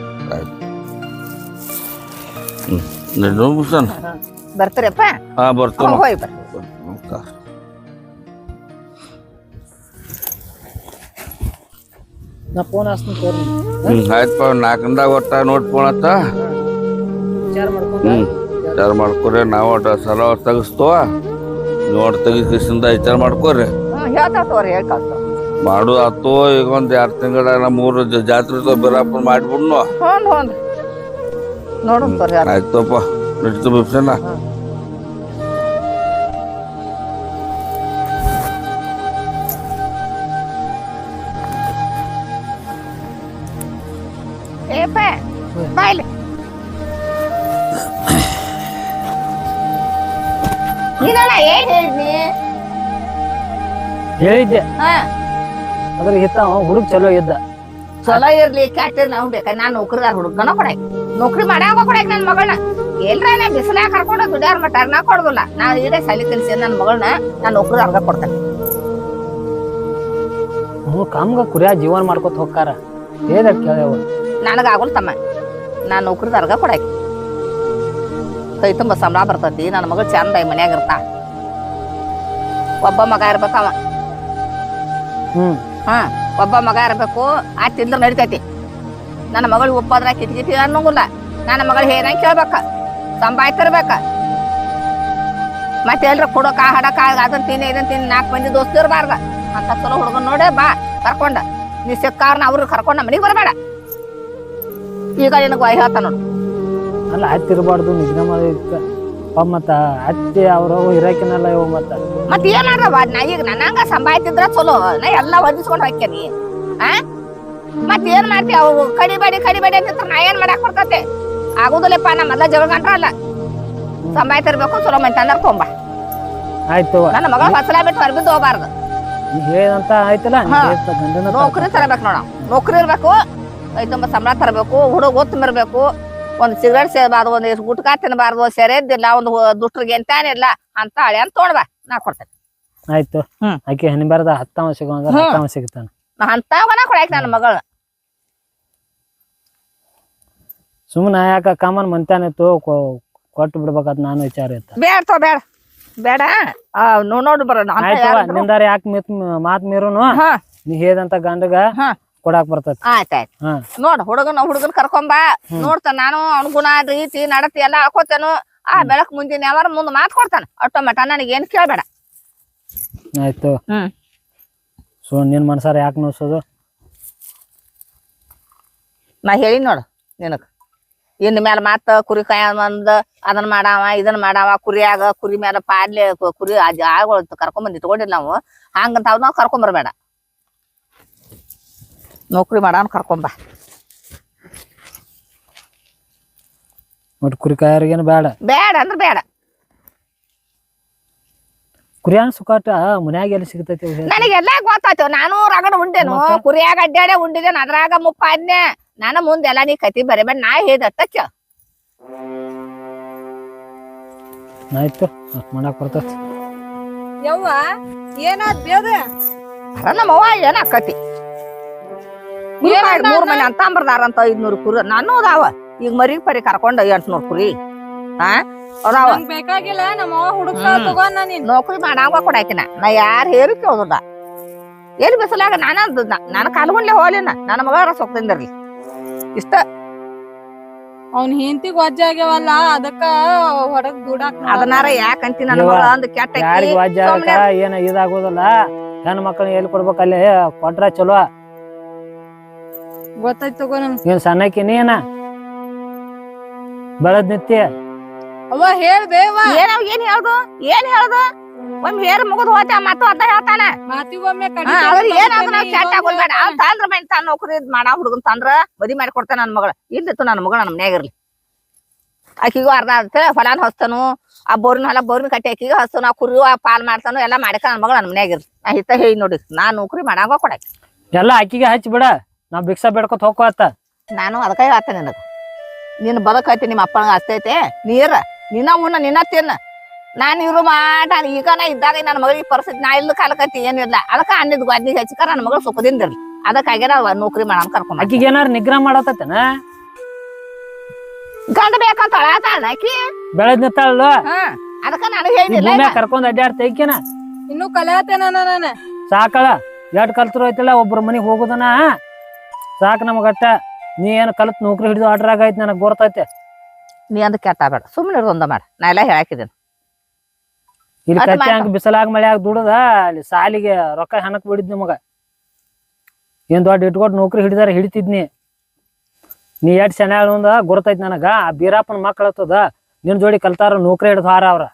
ಬರ್ತೀರಪ್ಪ ಹಾ ಬರ್ತೀವಿ ಹೋಗಿ ಬರ್ರಿ ನಾ ಫೋನ್ ಹಚ್ತೀನಿ ತೋರಿ ಆಯ್ತಪ್ಪ 4 ಒಟ್ಟ ನೋಟ್ ಫೋನ್ ಹತ್ತ ವಿಚಾರ ಮಾಡ್ಕೊರಿ ನಾವು ಒಟ್ಟು ಸಲ ತೆಗಿಸ್ತವ ನೋಡ್ ತೆಗಿಸಿಂದ ವಿಚಾರ ಮಾಡ್ಕೊರಿ ಹೇಳ್ತಾವ ತಗೋರಿ ಹೇಳ್ತಾವ ಮಾಡು ಆತು ಈಗ ಒಂದ್ 2 ತಿಂಗಳ 3 ಜಾತ್ರೆ ಬಿರಾಪುರ ಮಾಡ್ಬಿಡ್ನು ಹ್ಞೂ ನೋಡು ತೋರಿ ಆಯ್ತಪ್ಪ ನಡೀತು ಬಿಪ್ಸನ ಏಪ ಬಾಯ್ಲಿ ನೀನಲ್ಲ ಏನ್ ಹೇಳಿದ್ನಿ? ಹೇಳಿದ್ದೆ ಹಾ ಅದ್ರ ಹಿತ್ತ ಹುಡುಗ ಚಲೋ ಇದ್ದ. ಚಲೋ ಇರ್ಲಿ ಕೆಟ್ಟ ನಾವು ಬೇಕಾ? ನಾನ್ ನೌಕರಿದಾರ ಹುಡುಗನ ಕೊಡಾಕ್, ನೌಕರಿ ಮಾಡ್ಯಾವ ಕೊಡಾಕ್ ನನ್ ಮಗಳನ್ನ. ಎಲ್ರ ನಾ ಬಿಸಿಲಾಗ ಕರ್ಕೊಂಡು ದುಡ್ಯಾರ ಮಟ್ಟ ನಾ ಕೊಡುದಿಲ್ಲ. ನಾ ಇಡೇ ಸಾಲಿ ಕಲಿಸಿ ನನ್ನ ಮಗಳನ್ನ ನಾನ್ ನೌಕರಿದಾರ್ಗ ಕೊಡ್ತೇನೆ. ಕಾಮ್ಗ ಕುರಿಯ ಜೀವನ ಮಾಡ್ಕೊತ ಹೋಗ್ತಾರ. ಹೇಳ ಕೇಳ್ಯವ ನನಗ ಆಗೋಲ್ ತಮ್ಮ. ನಾನ್ ನೌಕರಿದಾರ್ಗ ಕೊಡಾಕಿ ಕೈ ತುಂಬ ಸಂಬಳ ಬರ್ತೈತಿ. ನನ್ನ ಮಗಳು ಚಂದ ಮನ್ಯಾಗ ಇರ್ತಾ. ಒಬ್ಬ ಮಗ ಇರ್ಬೇಕವ. ಹಾ ಒಬ್ಬ ಮಗ ಇರ್ಬೇಕು. ಆ ತಿಂದ್ರ ನಡಿತೈತಿ. ನನ್ನ ಮಗಳು ಒಪ್ಪದ್ರ ಕಿಟಕಿಟಿ ಅನ್ನೋಂಗಿಲ್ಲ. ನನ್ನ ಮಗಳು ಏನಂಗ್ ಕೇಳ್ಬೇಕ, ಸಂಭಾಯ್ತಿರ್ಬೇಕ. ಮತ್ತೆ ಎಲ್ರ ಕೊಡೋಕ ಹಡಕ ಅದನ್ನ ತಿನ್ನಿ ಇದನ್ನ ತಿನ್ನಿ 4 ಮಂದಿ ದೋಸ್ತ ಇರ್ಬಾರ್ದ ಅಂತ ಚಲೋ ಹುಡುಗನ್ ನೋಡೇ ಬಾ ಕರ್ಕೊಂಡ. ನೀ ಸಿಕ್ಕಾರ್ನ ಅವ್ರಿಗೆ ಕರ್ಕೊಂಡ ಮನಿಗ್ ಬರಬೇಡ. ಈಗ ನಿನಗ ವೈ ಹೇಳ್ತ ನೋಡು. ಅಲ್ಲ ಆಯ್ತಿರ್ಬಾರ್ದು ನಿಗ್ನ ಮತ್ತ ಅತ್ತೆ ಅವ್ರವ ಇರಾಕಿನಲ್ಲ ಇವ ಮತ್ ಏನ್ ಮಾಡ್ರವ? ನಾ ಈಗ ನನ್ನಂಗ ಸಂಭಾಯ್ತಿದ್ರ ಚಲೋ. ನಾ ಎಲ್ಲಾ ಹೊದಿಸ್ಕೊಂಡ್ ಹಾಕ್ಯಾನಿ. ಮತ್ ಏನ್ ಮಾಡ್ತಿ? ಅವು ಕಡಿಬೇಡಿ ಅಂತ ನಾ ಏನ್ ಮಾಡಾಕ್ ಬರ್ತತೆ? ಆಗುದಿಲ್ಲಪ್ಪ. ನಮ್ಮ ಮೊದ್ಲ ಜಗಳಗಂಟ್ರ ಅಲ್ಲ. ಸಂಭಾಯ್ತಿರ್ಬೇಕು. ಚಲೋ ಮಂದಿ ತಂದ್ರ ತೊಂಬ. ಆಯ್ತು. ನನ್ನ ಮಗಳ ಫಸಲ ಬಿಟ್ಟು ಹೊರಬಿದ್ದು ಹೋಗ್ಬಾರ್ದು. ಹೇಳಂತ ಆಯ್ತಲ್ಲ. ನೌಕರಿ ತರಬೇಕು ನೋಡ. ನೌಕರಿ ಇರ್ಬೇಕು. ಕೈ ತುಂಬ ಸಂಬಳ ತರಬೇಕು. ಹುಡುಗ ತುಂಬಿರ್ಬೇಕು. ಒಂದ್ ಸಿಗರೇಟ್ ಸೇದಬಾರ್ದು, ಒಂದ್ ಗುಟ್ಕಾ ತಿನ್ಬಾರ್ದು, ಸೆರೆದ್ದಿಲ್ಲ, ಒಂದು ದುಷ್ಟ್ರಿಗೆ ಎಂತಾನಿಲ್ಲ ಅಂತ ಹಳೆ ಅಂತ ತೊಗೊಂಡ್ಬಾ, ನಾ ಕೊಡ್ತೇನೆ. ಆಯ್ತು. ಆಕೆ ಹೆಣ್ಬಾರ್ದ 10 ಸಿಗೋ ಸಿಗ್ತಾನ. ನಾ ಅಂತವನ ಕೊಡಾಕ ನನ್ನ ಮಗಳ. ಸುಮ್ಮನೆ ಯಾಕ ಕಾಮನ್ ಮಂತಾನಿತ್ತು ಕೊಟ್ಟು ಬಿಡ್ಬೇಕಂತ ನಾನು ವಿಚಾರ ಇತ್ತ. ಬೇಡ ನೋಡು ಬರೋಣ. ನಿಂದಾರ ಯಾಕೆ ಮಾತ್ ಮೀರುನು ನೀ ಹೇದಂತ ಗಂಡಗ ಕೊಡಾಕ್ ಬರ್ತೈತಿ. ಆಯ್ತಾಯ್ತು. ನೋಡ್ ಹುಡುಗನ್ ಕರ್ಕೊಂಬಾ. ನೋಡ್ತಾನ ನಾನು ಅವ್ನ ಗುಣ ರೀತಿ ನಡತಿ ಎಲ್ಲಾ ಹಾಕೋತೇನು. ಆ ಬೆಳಕ್ ಮುಂದಿನ ಯಾವಾರ ಮುಂದ್ ಮಾತ್ ಕೊಡ್ತಾನ. ಆಟೋಮೆಟ ನನಗೆ ಏನ್ ಕೇಳ್ಬೇಡ. ಆಯ್ತು. ಸೊ ನಿನ್ ಮನ್ಸಾರ ಯಾಕೆ ನೋಸೋದು? ನಾ ಹೇಳಿ ನೋಡು ನಿನಗ್. ಇನ್ ಮ್ಯಾಲ ಮಾತ ಕುರಿ ಕಾಯ ಒಂದ್ ಅದನ್ ಮಾಡಾವ ಇದನ್ ಮಾಡಾವ. ಕುರಿ ಮ್ಯಾಲ ಪಾಡ್ಲೆ ಕುರಿ ಆಳ್ಗಳು ಕರ್ಕೊಂಬಂದ್ ಇಟ್ಕೊಂಡಿಲ್ಲ ನಾವು. ಹಂಗಂತ ಅವ್ ನಾವ್ ಕರ್ಕೊಂಬರ್ಬೇಡ. ನೌಕರಿ ಮಾಡಾನ ಕರ್ಕೊಂಬ. ಒಟ್ಟು ಕುರಿ ಕಾಯರಿಗೇನು ಬೇಡ ಅಂದ್ರೆ ಬೇಡ. ಕುರಿಯಾನ ಸುಖಾಟ ಮನ್ಯಾಗ ಎಲ್ಲಿ ಸಿಗ್ತೈತಿ? ನನಗೆಲ್ಲ ಗೊತ್ತಾಯ್ತು. ನಾನು ರಗಡ ಉಂಡೇನು. ಕುರಿಯಾಗ ಅಡ್ಡಾಡೆ ಉಂಡಿದೇನು. ಅದ್ರಾಗ ಮುಪ್ಪಾದ್ನೆ. ನಾನು ಮುಂದೆಲ್ಲ ನೀ ಕತಿ ಬರೇಬೇಡ. ನಾ ಹೇಳ್ದಟ್ಟಕ್ಕ ಆಯ್ತು. ಮಾಡಾಕ್ ಬರ್ತೈತಿ. ಯವ್ವ ಏನಾದ್ ಬೇದ? ನಮ್ಮವ್ವ ಏನ ಆಕತಿ. 3 ಮನೆ ಅಂತ ಅಂಬರ್ದಾರಂತ 500 ಕುರಿ ನಾನು ಅದಾವ. ಈಗ ಮರಿ ಪರಿ ಕರ್ಕೊಂಡ 800 ಕುರಿ ಅದಾವ. ಬೇಕಾಗಿಲ್ಲ. ನಮ್ಮವ್ವ ಹುಡುಗ ತಗೊಂಡ ನೀನ್ ನೌಕರಿ ಮಾಡಾವ ಕೊಡಾಕಿನ. ನಾ ಯಾರು ಹೇಳಿ ಕೇಳುದ. ಎಲ್ಲಿ ಬಿಸಲಾಗ ನಾನು ಕಾಲ್ಗೊಂಡ್ಲೆ ಹೋಲಿನ. ನನ್ನ ಮಗಳ ಸೊಕ್ತಿಂದಿರ್ಲಿ ಇಷ್ಟ. ಅವ್ನ ಹೆಂಡತಿಗ್ ವಜ್ಜ ಆಗ್ಯಾವಲ್ಲ ಅದಕ್ಕ ಹೊರಗ್ ದುಡಾಕ್ ಅದನ್ನಾರ ಯಾಕಂತಿ ನನ್ನ ಮಗಳ ಅಂದ್ ಕೆಟ್ಟ ಏನ ಇದಾಗೋದಲ್ಲ. ಹೆಣ್ ಮಕ್ಳನ್ನ ಎಲ್ಲಿ ಕೊಡ್ಬೇಕ ಅಲ್ಲಿ ಕೊಟ್ರ ಚಲೋ. ಗೊತ್ತಾಯ್ತು ತಗೋ ನನ್ಗೆ. ಏನ್ ಸಣ್ಣಕಿನಿ ಏನ ಬೆಳದ್ ನಿತ್ಯ ಅವ್ವ ಹೇಳ್ಬೇವ. ಏನ್ ಹೇಳ್ದು ಒಮ್ಮೆ ಹೇರ್ ಮುಗಿದ್ ಹೋತ ಮತ್ತು ಅದ ಹೇಳ್ತಾನ. ಮಾತಿಗೊಮ್ಮೆ ಏನಾದ್ರು ಕೆಟ್ಟ ಆಗೋಲ್ಬೇಡ. ಅವ್ನ್ ತಂದ್ರ ಮೈನ್ ತಾನು ನೌಕರಿ ಮಾಡ ಹುಡುಗನ್ ತಂದ್ರ ಮದಿ ಮಾಡಿ ಕೊಡ್ತಾನ. ನನ್ನ ಮಗಳ ಇಲ್ಲಿತ್ತು. ನನ್ನ ಮಗಳ ನಮ್ಮ ಮನ್ಯಾಗಿರ್ಲಿ. ಆಕಿಗೂ ಅರ್ಧ ಹೊಲಾನ್ ಹಸ್ತಾನು. ಆ ಬೋರಿನ ಹೊಲ ಬೋರಿನ ಕಟ್ಟಿ ಆಕಿಗೂ ಹಸ್ತಾನು. ಆ ಕುರಿ ಪಾಲ್ ಮಾಡ್ತಾನು. ಎಲ್ಲಾ ಮಾಡ್ಕ ನನ್ನ ಮಗಳ ನನ್ನ ಮನ್ಯಾಗಿರ್ಲಿ. ನಾ ಹಿತ್ತ ಹೇಳಿ ನೋಡಿ. ನಾನ್ ನೌಕರಿ ಮಾಡಾಗ ಕೊಡಾಕಿ ಎಲ್ಲ ಆಕಿಗೆ ಹಚ್ಚಿ ಬಿಡ. ನಾವ್ ಭಿಕ್ಷಾ ಬೇಡ್ಕೊತ ಹೋಗ್ಕೋತ. ನಾನು ಅದಕ್ಕ ಹೇಳ್ತೇನೆ ನಿನಗ. ನಿನ್ ಬದಕೈತಿ ನಿಮ್ಮ ಅಪ್ಪನ ಹಸ್ತೈತೆ ನೀರ ನಿನ್ನ ಮುನ್ನ ನಿನ್ನ ತಿನ್ನ. ನಾನ್ ಇವ್ರು ಮಾಡ ಈಗ ನಾ ಇದ್ದಾಗ ನನ್ನ ಮಗಳಿಗೆ ಪರಿಸ್ಥಿತಿ ನಾ ಇಲ್ಲ ಕಾಲಕತ್ತಿ ಏನಿಲ್ಲ. ಅದಕ್ಕ ಅನ್ನದ್ ಗಾದಿಗೆ ಹಚ್ಚಿಕ ನನ್ನ ಮಗಳು ಸುಖದಿಂದಿರ್ಲಿ. ಅದಕ್ಕಾಗಿ ನಾವು ನೌಕರಿ ಮಾಡಾನ ಕರ್ಕೊಂಡ್. ಆಕಿಗೆ ಏನಾರ ನಿಗ್ರಹ ಮಾಡತನ ಗಂಡ ಬೇಕಂತ ಅಳತಾಳ ಆಕಿ. ಬೆಳದ್ ನಿತ್ತಾಳ. ಅದಕ್ಕ ನನಗೆ ಹೇಳಿಲ್ಲ. ಕರ್ಕೊಂಡ್ ಅಡ್ಡಾಡ್ತೈಕಿನ ಇನ್ನು ಕಲಿಯತೇನ ನಾನು. ಸಾಕಳ ಎಷ್ಟ್ ಕಲ್ತರು ಐತಿಲ್ಲ. ಒಬ್ರ ಮನಿಗ್ ಹೋಗುದನ ಸಾಕ್ ನಮಗಟ್ಟ. ನೀ ಏನ್ ಕಲ್ತ್ ನೌಕರಿ ಹಿಡಿದು ಆರ್ಡರ್ ಆಗೈತಿ ನನಗ್ ಗೊತ್ತೈತೆ. ನೀ ಅಂದ್ ಕೆಟ್ಟ ಬೇಡ. ಸುಮ್ಮನೆ ಇರೋದೊಂದ ಮಾಡ. ನಾ ಎಲ್ಲ ಹೇಳಾಕಿದ್ದೇನೆ. ಇಲ್ಲಿ ಕತ್ತಿ ಹಂಗ ಬಿಸಲಾಗ ಮಳ್ಯಾಗ ದುಡದ ಅಲ್ಲಿ ಸಾಲಿಗೆ ರೊಕ್ಕ ಹಣಕ್ ಬಿಡಿದ್ ನಿಮಗ. ಏನ್ ದೊಡ್ಡ ಇಟ್ಕೊಟ್ಟು ನೌಕರಿ ಹಿಡಿದಾರ ಹಿಡಿತಿದ್ನಿ. ನೀ ಎಷ್ಟ್ ಚೆನ್ನಾಗ್ ಒಂದ ಗೊತ್ತೈತಿ ನನಗ. ಆ ಬೀರಪ್ಪನ ಮಕ್ಳ ಹತ್ತದ ನಿನ್ ಜೋಡಿ ಕಲ್ತಾರ ನೌಕರಿ ಹಿಡಿದು ಹಾರ ಅವ್ರ.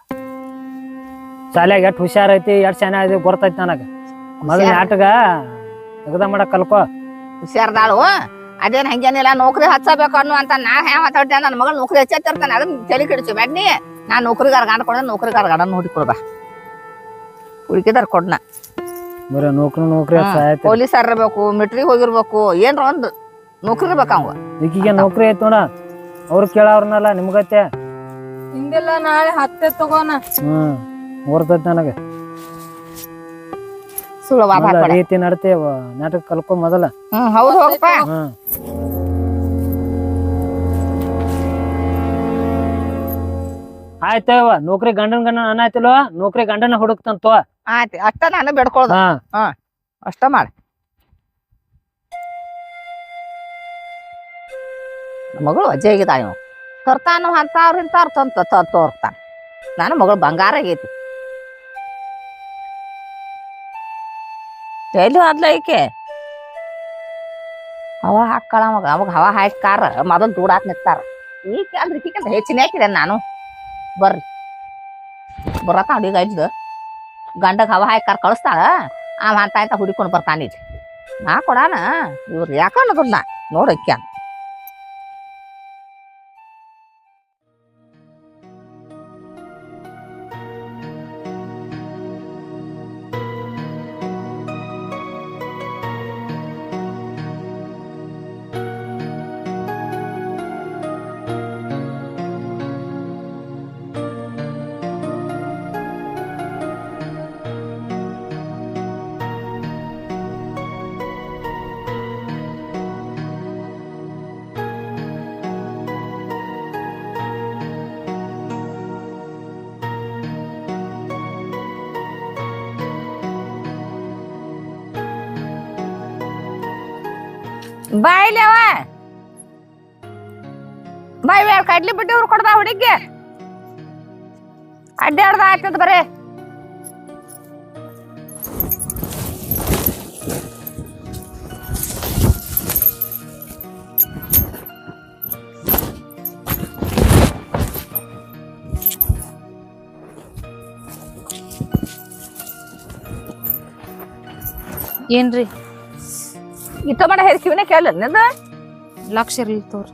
ಶಾಲ್ಯಾಗ ಎಷ್ಟ್ ಹುಷಾರ್ ಐತಿ ಎಷ್ಟ್ ಚೆನ್ನಾಗಿ ಗೊತ್ತೈತಿ ನನಗ. ಮೊದಲ ಆಟಗ ತೆಗ್ದ ಮಾಡಕ್ ಕಲ್ಕೋ. ಹುಷಾರ್ದಾಳು. ಅದೇನ್ ಹಂಗೇನಿಲ್ಲ. ನೌಕರಿ ಹಚ್ಚಬೇಕು ಅನ್ನೋ ಅಂತ ನಾ ಹ್ಯಾ ಮಾತಾಡ್ತೇನೆ. ನನ್ನ ಮಗಳು ನೌಕರಿ ಹಚ್ಚತ್ತಿರ್ತಾನೆ. ಅದನ್ನ ತಲೆ ಕೆಡಿಸು ಬೇಡ ನೀ. ನಾನ್ ನೌಕರಿಗಾರ ಗಂಡ ಕೊಡ ನೌಕರಿಗಾರ ಗಂಡ ನೋಡಿ ಕೊಡ್ಬಾ ಹುಡುಕಿದಾರ ಕೊಡ್ನ ಬರೀ ನೌಕರಿ ಆಯ್ತು ಪೊಲೀಸ್ ಇರ್ಬೇಕು ಮಿಟ್ರಿಗೆ ಹೋಗಿರ್ಬೇಕು ಏನ್ರ ಒಂದ್ ನೌಕರಿ ಇರ್ಬೇಕ ಅವ ಈಕಿಗೆ ನೌಕರಿ ಐತ್ ನೋಡ ಅವ್ರು ಕೇಳವ್ರನಲ್ಲ ನಿಮ್ಗತ್ತೆ ಹಿಂದೆಲ್ಲ ನಾಳೆ ಹತ್ತೆ ತಗೋನ ಓರ್ತೈತ್ ನನಗೆ ಸುಳ್ವಾದ ಹಾಕ್ಬೇಡ. ರೀತಿ ನಡ್ತೇವ ನಾಟಕ ಕಲ್ಕೊ ಮೊದಲ ಹೌದು ಹೋಗಪ್ಪ ಆಯ್ತವ ನೌಕರಿ ಗಂಡನ ಅನ್ನಾಯ್ತಿಲ್ವ ನೌಕರಿ ಗಂಡನ ಹುಡುಕ್ತಂತ ಆಯ್ತು ಅಷ್ಟ ನಾನು ಬೇಡ್ಕೊಳ್ದ ಅಷ್ಟ ಮಾಡ ಮಗಳು ಅಜ್ಜಿ ಆಗಿದ ಇವ ತರ್ತಾನು ಅಂತವ್ರ ಇಂತವ್ರ ತೋರ್ತಾನ ನಾನು ಮಗಳು ಬಂಗಾರ ಆಗೈತಿ ಎಲ್ಲಿ ಅದ್ಲ ಈಕೆ ಹವಾ ಹಾಕಳ ಮಗ ಅವಾಗ ಹವಾ ಹಾಕಾರ ಮೊದಲು ದೂಡಾತ್ ನಿಂತಾರ ಈಕೆ ಅಂದ್ರೆ ಈಕಿಂತ ಹೆಚ್ಚಿನ ಹಾಕಿದೆ ನಾನು ಬರ್ರಿ ಬರತ್ತ ಹುಡುಗ ಇಲ್ದು ಗಂಡಗ ಹವಾ ಹಾಕಾರ ಕಳಿಸ್ತಾಳ ಅವ ಅಂತ ಹುಡಿಕೊಂಡು ಬರ್ತಾನಿದ್ ನಾ ಕೊಡಾನ ಇವ್ರು ಯಾಕನ್ನೋದಿಲ್ಲ ನೋಡಕ್ಯ ಬಾಯ್ಲವ ಬಾಯ್ ಬೇಡ ಕಡ್ಲಿ ಬಿಟ್ಟು ಇವ್ರು ಕೊಡ್ದ ಹುಡುಗಿ ಅಡ್ಡಾಡ್ದ ಆಗ್ತದ ಬರೇ ಏನ್ರಿ ಇತ್ತ ಮಾಡ ಹೇರ್ಕಿವಿನೇ ಕೇಳ ನಿಂದ ಲಕ್ಷ ಇರ್ಲಿ ತೋರಿ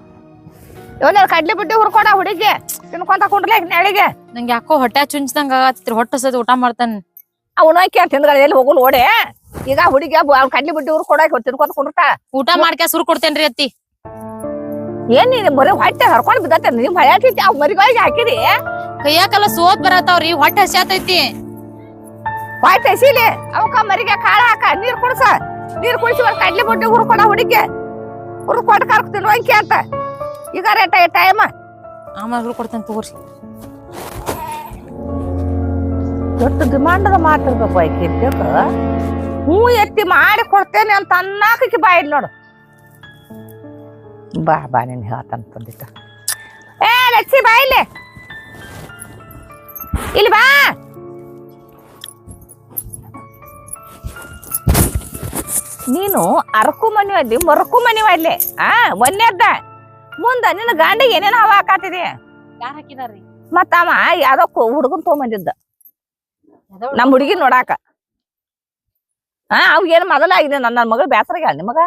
ಇವನ ಕಡ್ಲಿ ಬಿಟ್ಟು ಹುರ್ಕೊಡ ಹುಡುಗಿ ತಿನ್ಕೊಂತ ಕುಂಡ್ಲೆ ನೆಳಿಗೆ ನಂಗೆ ಯಾಕೋ ಹೊಟ್ಟೆ ಚುಂಚ್ದಂಗ ಆಗತ್ತಿರಿ ಹೊಟ್ಟೆ ಸದ ಊಟ ಮಾಡ್ತಾನೆ ಅವನು ತಿಂದ್ಗಳ ಎಲ್ಲಿ ಹೋಗಲ್ ಓಡೆ ಈಗ ಹುಡುಗಿ ಕಡ್ಲಿ ಬಿಟ್ಟು ಹುರ್ಕೊಡಕ್ ತಿನ್ಕೊಂತ ಕುಂಡ್ರತಾ ಊಟ ಮಾಡ್ಕ ಸುರ್ ಕೊಡ್ತೇನ್ರಿ ಅತ್ತಿ ಏನ್ ನೀನ್ ಬರೀ ಹೊಟ್ಟೆ ಹರ್ಕೊಂಡ್ ಬಿದ್ದತ್ತೆ ನೀವ್ ಭಯತಿ ಅವ್ ಮರಿಗಳಿಗೆ ಹಾಕಿದಿ ಕೈಯಾಕಲ್ಲ ಸೋತ್ ಬರತಾವ್ರಿ ಹೊಟ್ಟೆ ಹಸ್ಯಾತೈತಿ ಹೊಟ್ಟೆ ಹಸಿಲಿ ಅವಕ್ಕ ಮರಿಗೆ ಕಾಳ ಹಾಕ ನೀರ್ ಕುಡ್ಸ ನೀರ್ ಕುಡಿಸಿ ಕಡ್ಲಿ ಬಿಟ್ಟು ಹುರ್ಕೊಡ ಹುಡುಗಿ ಹುರ್ಕೊಟ್ಟು ಕರ್ಕ ತಿನ್ವಂಕಿ ಅಂತ ಈಗ ಟೈಮ್ ಆಮೇಲೆ ಹುರ್ ಕೊಡ್ತೇನೆ ತಗೋರಿ ಎಷ್ಟು ಡಿಮಾಂಡದ ಮಾತಿರ್ಬೇಕು ಆಯ್ಕೆ ಹೂ ಎತ್ತಿ ಮಾಡಿ ಕೊಡ್ತೇನೆ ಅಂತ ಅನ್ನಾಕಿ ಬಾಯಿಲ್ ನೋಡು ಬಾ ಬಾ ನೀನ್ ಹೇಳ್ತಂದಿಟ್ಟ ಏ ಲಚ್ಚಿ ಬಾ ಇಲ್ಲಿ ಬಾ ನೀನು ಅರಕು ಮನಿ ಅಲ್ಲಿ ಮರಕು ಮನಿ ಅಲ್ಲಿ ಮೊನ್ನೆದ್ದ ಮುಂದ ನಿನ್ನ ಗಂಡ ಏನೇನೋ ಹವಾ ಹಾಕಾತಿದಿ ಯಾರ್ ಹಾಕಿದಾರ್ರಿ ಮತ್ತ ಅವ ಯಾವ್ದೋ ಹುಡುಗನ್ ತಗೊಂಬಂದಿದ್ದ ನಮ್ ಹುಡುಗಿ ನೋಡಾಕ ಅವ್ ಏನ್ ಮೊದಲ ಆಗಿದೆ ನನ್ನ ಮಗಳು ಬ್ಯಾಸರಾಗ ನಿಮಗ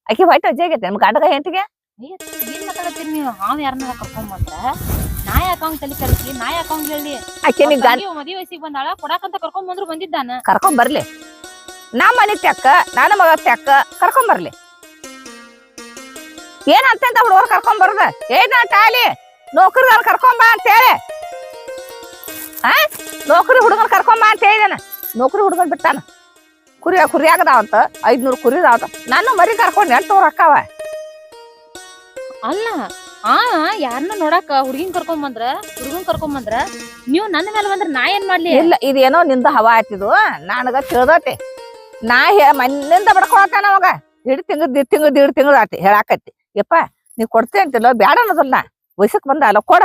ಆಕಿ ಹೊಟ್ಟೆ ಅಜ್ಜಿ ಆಗೈತೆ ನಿಮ್ ಗಂಡಗ ಹೆಂಟಿಗೆ ಏನ್ ಮಾತಾಡತ್ತೀರಿ ನೀವು ಹಾವ್ ಯಾರನ್ನ ಕರ್ಕೊಂಬಂದ್ರ ನಾ ಯಾಕಂಗ್ ತಲೆ ಕರ್ಸಿ ನಾ ಯಾಕಂಗ್ ಹೇಳಿ ಆಕಿ ನಿನ್ ಗಂಡ ಮದ್ವಿ ವಯಸ್ಸಿಗೆ ಬಂದಾಳ ಕೊಡಾಕಂತ ಕರ್ಕೊಂಡ್ ಬಂದ್ರು ಬಂದಿದ್ದಾನ ಕರ್ಕೊಂಡ್ ಬರ್ಲಿ ನಮ್ಮ ಮನಿ ತೆಕ್ಕ ನನ್ನ ಮಗ ತೆಕ್ಕ ಕರ್ಕೊಂಡ್ ಬರ್ಲಿ ಏನ್ ಅಂತ ಹುಡುಗರು ಕರ್ಕೊಂಡ್ ಬರುದ ಏನ ಟಾಲಿ ನೌಕರಿಗಾರ ಕರ್ಕೊಂಬ ಅಂತ ಹೇಳಿ ನೌಕರಿ ಹುಡುಗನ್ ಕರ್ಕೊಂಬ ಅಂತ ಹೇಳಿದಾನ ನೌಕರಿ ಹುಡುಗನ್ ಬಿಟ್ಟಾನ ಕುರಿ ಆಗದಾವಂತ 500 ಕುರಿ ಅದಾವಂತ ನಾನು ಮರಿ ಕರ್ಕೊಂಡ್ 800 ಅಕ್ಕವ ಅಲ್ಲ ಯಾರನ್ನ ನೋಡಾಕ ಹುಡುಗಿನ್ ಕರ್ಕೊಂಬಂದ್ರ ಹುಡುಗನ್ ಕರ್ಕೊಂಬಂದ್ರ ನೀವ್ ನನ್ನ ಮೇಲೆ ಬಂದ್ರ ನಾ ಏನ್ ಮಾಡ್ಲಿ ಇಲ್ಲ ಇದೇನೋ ನಿಂದ ಹವಾ ಆಯ್ತಿದು ನನಗ ತಿಳಿದತಿ ನಾ ಮಣ್ಣಿಂದ ಬಡ್ಕೊಳತಾನ ಅವಾಗ ಎರಡು ತಿಂಗಳು ಆತಿ ಹೇಳಾಕತ್ತಿ ಯಪ್ಪ ನೀವ್ ಕೊಡ್ತೇ ಅಂತಿಲ್ಲ ಬ್ಯಾಡ ಅನ್ನೋದಲ್ಲ ವಯಸ್ಸಕ್ ಬಂದ ಅಲ್ಲ ಕೊಡ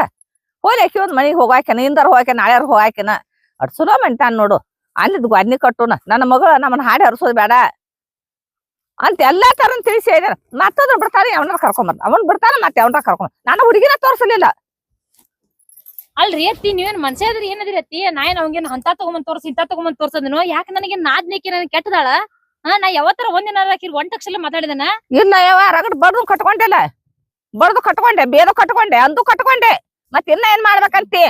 ಹೋಲಿ ಆಕಿ ಒಂದ್ ಮನಿಗ್ ಹೋಗಾಕೆನ ಇಂದಾರ ಹೋಗಾಕೆ ನಾಳ್ಯಾರ ಹೋಗಾಕೆನ ಅಡ್ಸುಲೋ ಮಂಟಾನ್ ನೋಡು ಅಲ್ಲಿದ್ ಗ್ವಾದ್ನಿ ಕಟ್ಟುನ ನನ್ನ ಮಗಳು ನಮ್ಮನ್ನ ಹಾಡಿ ಹರಿಸೋದು ಬೇಡ ಅಂತ ಎಲ್ಲಾ ತರ ತಿಳಿಸಿ ಹೇಳಿದಾರ ಮತ್ತದ್ರ ಬಿಡ್ತಾನೆ ಅವನ ಕರ್ಕೊಂಬಂದ ಅವನ್ ಬಿಡ್ತಾನ ಮತ್ತೆ ಅವನ ಕರ್ಕೊಂಡ್ ನಾನು ಹುಡುಗಿನ ತೋರ್ಸಲಿಲ್ಲ ಅಲ್ರಿ ಅತ್ತಿ ನೀವೇನ್ ಮನ್ಸ ಇದ್ರಿ ಏನದ್ರಿ ಅತ್ತಿ ನಾ ಏನ್ ಅವಂಗೇನ್ ಅಂತ ತಗೊಂಬಂದ್ ತೋರ್ಸಿ ಇಂತ ತಗೊಂಬಂದ್ ತೋರ್ಸದನು ಯಾಕೆ ನನಗೆ ನಾದ್ನೇಕಿ ನನ್ ಕೆಟ್ಟದಾಳ ನಾ ಯಾವತ್ತರ ಒಂದಿನ ಹಾಕಿ ಒಂಟಕ್ಷಲ ಮಾತಾಡಿದನ ಇಲ್ಲ ಯಾವ ರಗಡ್ ಬಡ್ದು ಕಟ್ಕೊಂಡೆಲ್ಲ ಬಡ್ದು ಕಟ್ಕೊಂಡೆ ಬೇದು ಕಟ್ಕೊಂಡೆ ಅಂದು ಕಟ್ಕೊಂಡೆ ಮತ್ ಇನ್ನ ಏನ್ ಮಾಡ್ಬೇಕಂತಿ?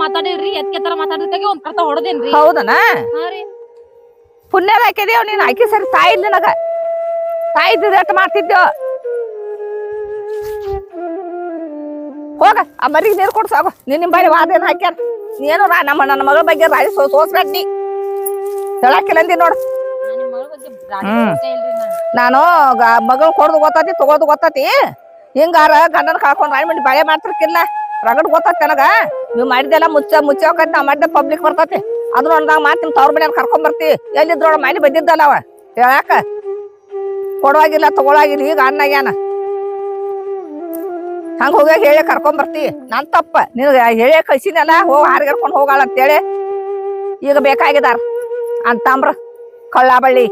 ಮಾತಾಡಿದ್ರಿ ಎತ್ಕೆ ತರ ಮಾತಾಡಿದಾಗ ಒಂದ್ ಕರ್ತ ಹೊಡೆದೇನ್ರಿ. ಹೌದನ? ಹಾ ರೀ. ಪುಣ್ಯದ ಹಾಕಿದೇವ್ ನೀನ್ ಆಕಿ ಸರಿ ತಾಯಿ ಇಲ್ಲ ನನಗ. ತಾಯಿ ಇದ್ದಿದ್ದ ಮಾಡ್ತಿದ್ದೇವ. ಹೋಗ ಆ ಮರಿಗೆ ನೀರು ಕೊಡ್ಸಾಗು. ನಿಮ್ ಬಾರಿ ವಾದೇನ್ ಹಾಕ್ಯಾರ. ನೀನು ನನ್ನ ಮಗಳ ಬಗ್ಗೆ ರಾಜಿ ಸೋಸ್ಬೇಡ ನೀ. ಹೇಳಾಕಿಲ್ಲ ಅಂದಿ ನೋಡು. ನಾನು ಮಗಳು ಕೊಡ್ದು ಗೊತ್ತತಿ ತಗೊಳ್ದು ಗೊತ್ತತಿ. ಹಿಂಗಾರ ಗಂಡನ ಕಳ್ಕೊಂಡ್ ರಾಣಿ ಮಂಡಿ ಬಾಳೆ ಮಾಡ್ತಿರ್ಕಿಲ್ಲ. ರಗಡ್ ಗೊತ್ತತಿ ನನಗ. ನೀವ್ ಮಾಡಿದೆಲ್ಲ ಮುಚ್ಚ ಹೋಗತ್ ನಾವ್ ಮಾಡಿದ ಪಬ್ಲಿಕ್ ಬರ್ತತಿ. ಅದ್ರ ಒಂದಾಗ ಮಾತ್ ನಿಮ್ ತವ್ರ ಮನ್ಯಾಗ ಕರ್ಕೊಂಡ್ ಬರ್ತಿ. ಎಲ್ಲಿದ್ರೋಳ ಮನೆ ಬಂದಿದ್ದಲ್ಲ ಅವ ಹೇಳಾಕ. ಕೊಡುವಾಗಿಲ್ಲ ತಗೊಳಾಗಿಲ್ಲ ಈಗ ಅನ್ನಾಗ್ಯಾನ. ಹಂಗ ಹೋಗ್ಯಾಗ ಹೇಳಿ ಕರ್ಕೊಂಡ್ ಬರ್ತಿ. ನನ್ ತಪ್ಪ ನಿನಗ ಹೇಳಿ ಕಳ್ಸಿನಲ್ಲ ಹೋಗಿ ಹಾರ್ಗರ್ಕೊಂಡ್ ಹೋಗಾಳ ಅಂತೇಳಿ. ಈಗ ಬೇಕಾಗಿದಾರ ಅಂತಂಬ್ರ ಕಳ್ಳ ಬಳ್ಳಿ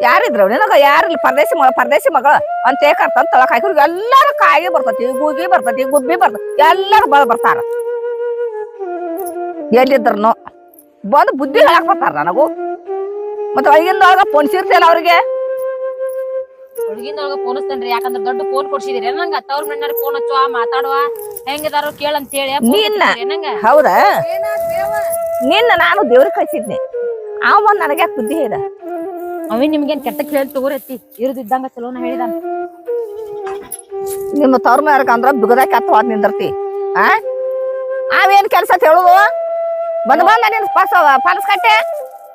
ಯಾರಿದ್ರು ನಿನಗ ಯಾರಿಲ್ಲ. ಪರದೇಶಿ ಮಗಳು ಅಂತ ಏಕರ್ತಂತ ತಳಕ್ ಹಾಕಿ ಎಲ್ಲಾರು ಕಾಯಿ ಬರ್ತತಿ, ಗೂಗಿ ಬರ್ತತಿ, ಗುಬ್ಬಿ ಬರ್ತತಿ, ಎಲ್ಲಾರು ಬರ್ತಾರ. ಎಲ್ಲಿದ್ರನು ಬಂದು ಬುದ್ಧಿ ಹೇಳಕ್ ಬರ್ತಾರ ನನಗೂ. ಮತ್ತೆ ಒಳಗಿಂದೊಳಗ ಪೊನ್ಸಿರ್ತಿಯಲ್ಲ ಅವ್ರಿಗೆ. ಹುಡುಗಿನೊಳಗ ಫೋನಿಸ್ತೇನ್ರಿ. ಯಾಕಂದ್ರ ದೊಡ್ಡ ಫೋನ್ ಕೊಡ್ಸಿದಿರಿ ನಂಗ. ತವ್ರ ಮಣ್ಣಾರ ಫೋನ್ ಹಚ್ಚುವ ಮಾತಾಡುವ ಹೆಂಗಿದಾರು ಕೇಳಂತ ಹೇಳಿ ನಂಗ. ಹೌದಾ? ನಿನ್ನ ನಾನು ದೇವ್ರಿಗೆ ಕಳ್ಸಿದ್ನಿ. ಅವ ನನಗೆ ಬುದ್ಧಿ ಹೇಳ. ಅವಿ ನಿಮ್ಗೇನ್ ಕೆಟ್ಟ ಕೇಳಿ ತಗೋರತ್ತಿ ಇರುದಿದ್ದಂಗ ಚಲೋನ ಹೇಳಿದ. ನಿಮ್ಮ ತವ್ರ ಮನ್ಯಾಗ ಅಂದ್ರ ಬಿಗದಾಕಿ ಹತ್ತವಾದ್ ನಿಂದಿರ್ತಿ. ಅವೇನ್ ಕೆಲ್ಸ ಹೇಳುದು? ಬಂದ್ ನಿನ್ ಪಾಲಸ್ ಕಟ್ಟೆ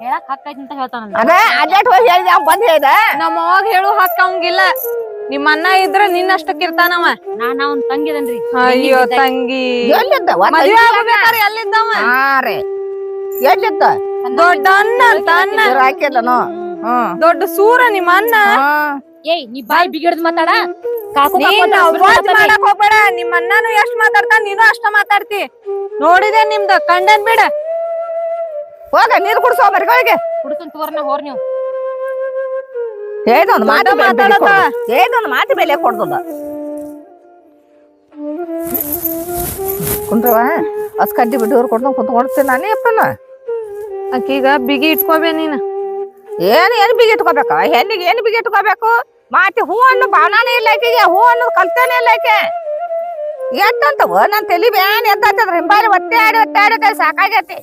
ಹೇಳಕ್ ಹಕ್ಕೈತಿ ಅಂತ ಹೇಳ್ತಾನ. ಅದೇ ಅಡ್ಡಾಟ್ ಹೋಗಿ ಹೇಳಿದ ಅವ್ ಬಂದ್ ಹೇಳ್ದ. ನಮ್ಮ ಅವಾಗ ಹೇಳು ಹಕ್ಕ ಅವಂಗಿಲ್ಲ. ನಿಮ್ಮ ಅಣ್ಣ ಇದ್ರ ನಿನ್ನಷ್ಟಕ್ ಇರ್ತಾನವ. ನಾನ್ ಅವ್ನ್ ತಂಗಿದನ್ರಿ. ಅಯ್ಯೋ ತಂಗಿ ಎಲ್ಲಿದ್ದ? ಮದ್ವೆ ಆಗ್ಬೇಕಾರೆ ಎಲ್ಲಿದ್ದವ? ಎಲ್ಲಿದ್ದ? ದೊಡ್ಡ ಅಣ್ಣ ಅಂತ ಅಣ್ಣ ಹಾಕಿಲ್ಲನು. ದೊಡ್ಡ ಸೂರ ನಿಮ್ಮ ಅಣ್ಣ. ಏಯ್ ನೀ ಬಾಯಿ ಬಿಗಿಡ್ದ್ ಮಾತಾಡ. ಮಾಡಕ್ ಹೋಗ್ಬೇಡ. ನಿಮ್ಮ ಅಣ್ಣನು ಎಷ್ಟ್ ಮಾತಾಡ್ತಾನ ನೀನು ಅಷ್ಟ ಮಾತಾಡ್ತಿ. ನೋಡಿದೆ ನಿಮ್ದ ಕಂಡನ್ ಬಿಡ. ಹೋಗ ನೀರು ಕುಡ್ಸೋ ಮರಿಗಳಿಗೆ. ಕುಡ್ಸನ್ ತಗೋರ್ನ ಹೋರ್ ನೀವು. ಏದೊಂದು ಮಾತು ಬೆಲೆ ಕೊಡ್ದದ. ಕುಂಡ್ರವ ಕಡ್ಡಿ ಬಿಡ್ಡವ್ರು ಕೊಡ್ದಂಗ್ ಕುತ್ಕೊಡ್ತೀನಿ ನಾನೇ ಅಪ್ಪನ. ಆಕೀಗ ಬಿಗಿ ಇಟ್ಕೋಬೇ ನೀನು. ಏನು ಬಿಗಿ ಇಟ್ಕೋಬೇಕ? ಹೆಣ್ಣಿಗೆ ಏನು ಬಿಗಿ ಇಟ್ಕೋಬೇಕು? ಮಾತಿ ಹೂ ಅನ್ನೋ ಭಾವನಾನೇ ಇಲ್ಲ ಆಕೆಗೆ. ಹೂ ಅನ್ನೋದು ಕಲ್ತಾನೆ ಇಲ್ಲ ಆಕೆ. ಎತ್ತಂತವ ನನ್ ತಲಿ ಬ್ಯಾನ್ ಎದ್ದಾತದ್ರ ಹಿಂಬಾಲಿ ಒತ್ತೆ ಆಡಿ ಸಾಕಾಗೈತಿ.